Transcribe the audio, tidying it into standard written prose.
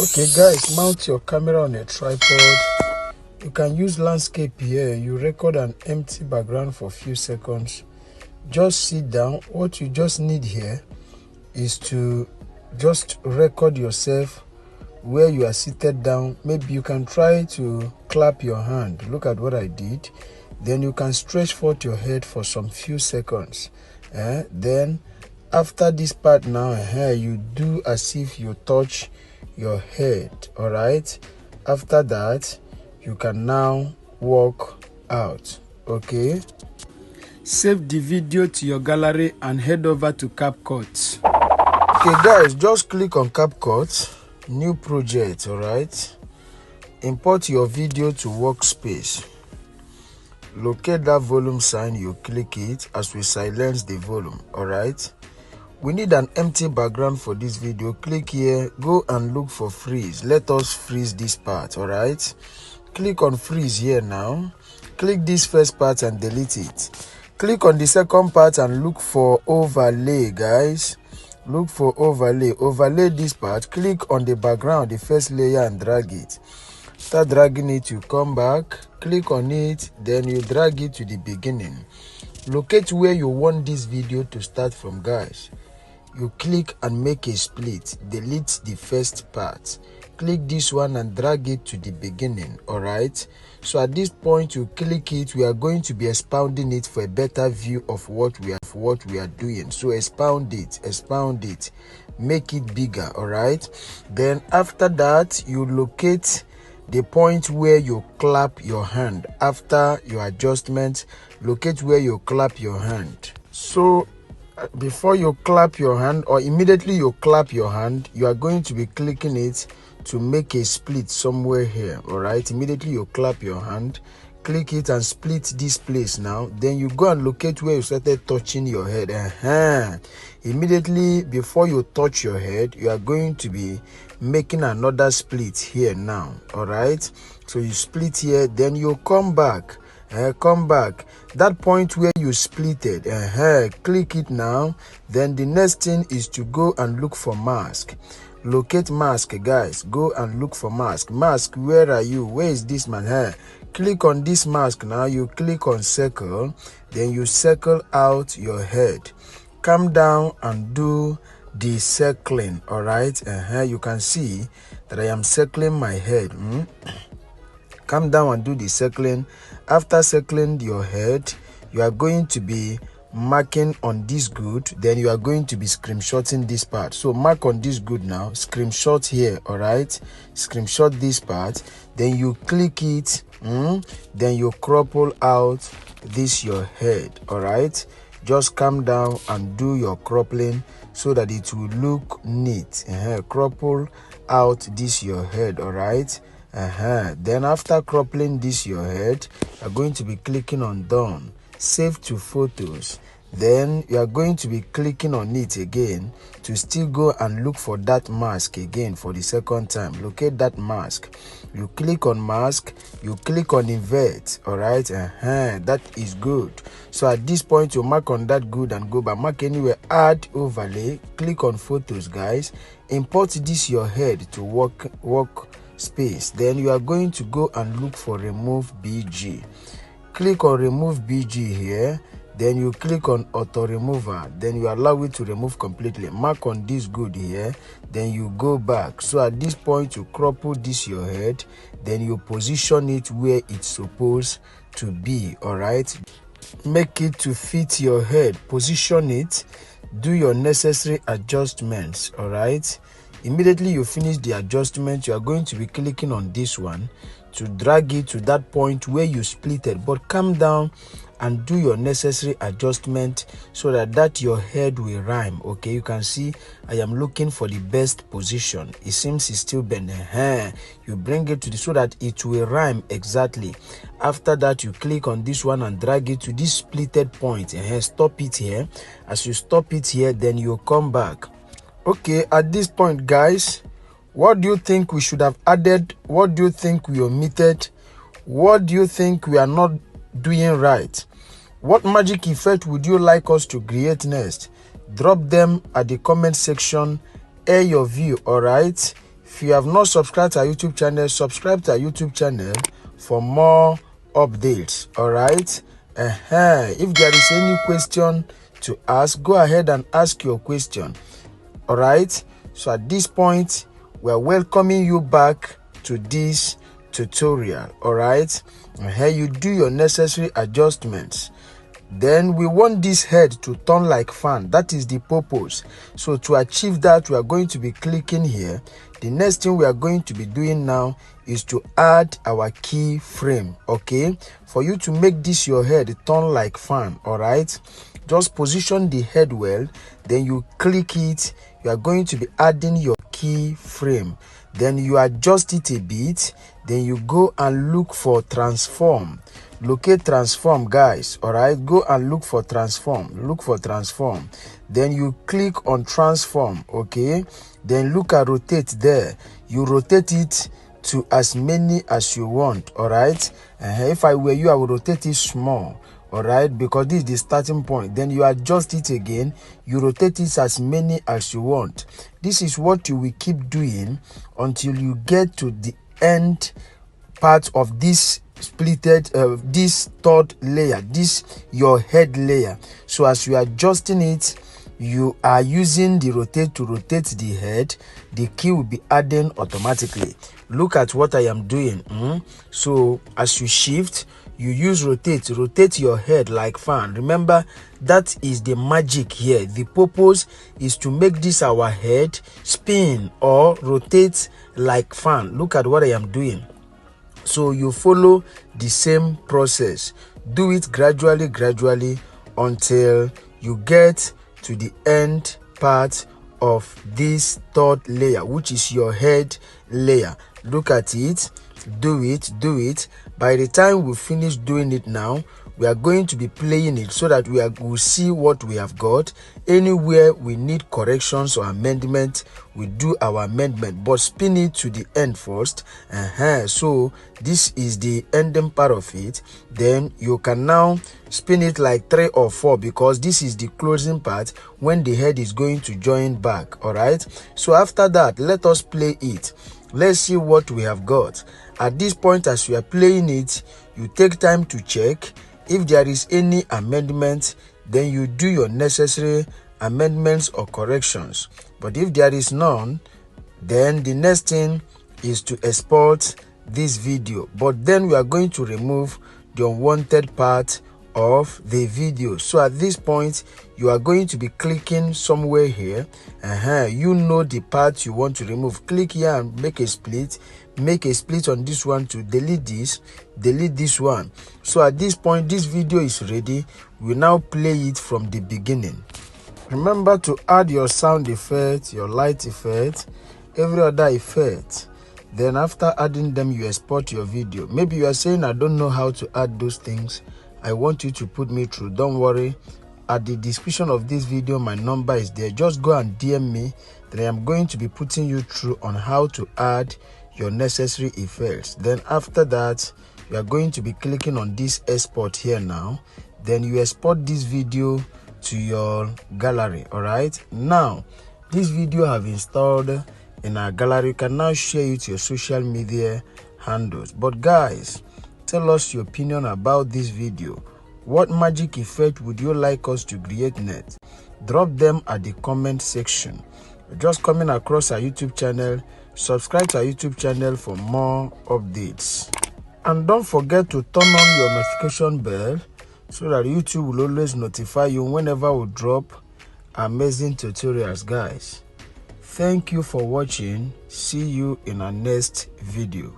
Okay guys, mount your camera on a tripod. You can use landscape here. You record an empty background for a few seconds. Just sit down. What you just need here is to just record yourself where you are seated down. Maybe you can try to clap your hand. Look at what I did. Then you can stretch forth your head for some few seconds. Then after this part now, you do as if you touch your head. All right, after that you can now walk out. Okay, save the video to your gallery and head over to CapCut. Okay guys, just click on CapCut, new project. All right, import your video to workspace. Locate that volume sign, you click it as we silence the volume. All right, we need an empty background for this video. Click here, go and look for freeze. Let us freeze this part. All right, click on freeze here now. Click this first part and delete it. Click on the second part and look for overlay, guys. Look for overlay. Overlay this part. Click on the background, the first layer, and drag it. Start dragging it, you come back, click on it, then you drag it to the beginning. Locate where you want this video to start from, guys. You click and make a split. Delete the first part. Click this one and drag it to the beginning. All right, so at this point you click it. We are going to be expounding it for a better view of what we are doing. So expound it, make it bigger. All right, then after that you locate the point where you clap your hand. After your adjustment, locate where you clap your hand. So before you clap your hand, or immediately you clap your hand, you are going to be clicking it to make a split somewhere here. All right, immediately you clap your hand, click it and split this place. Now then you go and locate where you started touching your head. Immediately before you touch your head, you are going to be making another split here now. All right, so you split here, then you come back. That point where you splitted, click it now. Then the next thing is to go and look for mask. Locate mask, guys. Go and look for mask. Where are you? Where is this man? Click on this mask now. You click on circle, then you circle out your head. Come down and do the circling. All right, you can see that I am circling my head. Come down and do the circling. After circling your head, you are going to be marking on this good. Then you are going to be screenshotting this part. So mark on this good now, screenshot here. All right, screenshot this part, then you click it, then you crumple out this your head. All right, just come down and do your crumpling so that it will look neat. Crumple out this your head. All right, then after crumpling this your head, you're going to be clicking on done, save to photos. Then you are going to be clicking on it again to still go and look for that mask again for the second time. Locate that mask, you click on mask, you click on invert. All right, that is good. So at this point you mark on that good and go back, mark anywhere, add overlay, click on photos, guys. Import this your head to work space. Then you are going to go and look for remove BG. Click on remove BG here, then you click on auto remover, then you allow it to remove completely. Mark on this good here, then you go back. So at this point you crop this your head, then you position it where it's supposed to be. All right, make it to fit your head, position it, do your necessary adjustments. All right, immediately you finish the adjustment, you are going to be clicking on this one to drag it to that point where you split it. But come down and do your necessary adjustment so that your head will rhyme. Okay, you can see I am looking for the best position. It seems it's still bent. You bring it to so that it will rhyme exactly. After that, you click on this one and drag it to this splitted point. Stop it here. As you stop it here, then you come back. Okay, at this point, guys, what do you think we should have added? What do you think we omitted? What do you think we are not doing right? What magic effect would you like us to create next? Drop them at the comment section. Air your view. All right, if you have not subscribed to our YouTube channel, subscribe to our YouTube channel for more updates. All right, if there is any question to ask, go ahead and ask your question. All right, so at this point we are welcoming you back to this tutorial. All right, and here you do your necessary adjustments. Then we want this head to turn like fan. That is the purpose. So to achieve that, we are going to be clicking here. The next thing we are going to be doing now is to add our key frame. Okay, for you to make this your head turn like fan. All right, just position the head well, then you click it. You are going to be adding your key frame, then you adjust it a bit, then you go and look for transform. Locate transform, guys. All right, go and look for transform. Then you click on transform. Okay, then look at rotate there. You rotate it to as many as you want. All right, if I were you, I would rotate it small. All right, because this is the starting point. Then you adjust it again, you rotate it as many as you want. This is what you will keep doing until you get to the end part of this splitted this third layer, this your head layer. So as you are adjusting it, you are using the rotate to rotate the head. The key will be adding automatically. Look at what I am doing. So as you shift, you use rotate your head like fan. Remember, that is the magic here. The purpose is to make this our head spin or rotate like fan. Look at what I am doing. So you follow the same process. Do it gradually until you get to the end part of this third layer, which is your head layer. Look at it. Do it. By the time we finish doing it now, we are going to be playing it so that we'll see what we have got. Anywhere we need corrections or amendment, we do our amendment, but spin it to the end first. So this is the ending part of it. Then you can now spin it like 3 or 4, because this is the closing part when the head is going to join back. All right, so after that, let us play it. Let's see what we have got. At this point, as you are playing it, you take time to check if there is any amendment. Then you do your necessary amendments or corrections. But if there is none, then the next thing is to export this video. But then we are going to remove the unwanted part of the video. So at this point, you are going to be clicking somewhere here. You know the part you want to remove. Click here and make a split on this one to delete this one. So at this point, this video is ready. We now play it from the beginning. Remember to add your sound effect, your light effect, every other effect. Then after adding them, you export your video. Maybe you are saying, I don't know how to add those things. I want you to put me through. Don't worry. At the description of this video, my number is there. Just go and DM me. Then I am going to be putting you through on how to add your necessary effects. Then after that, you are going to be clicking on this export here now. Then you export this video to your gallery. All right, now this video have installed in our gallery. You can now share it to your social media handles. But guys, tell us your opinion about this video. What magic effect would you like us to create next? Drop them at the comment section. Just coming across our YouTube channel, subscribe to our YouTube channel for more updates. And don't forget to turn on your notification bell so that YouTube will always notify you whenever we drop amazing tutorials, guys. Thank you for watching. See you in our next video.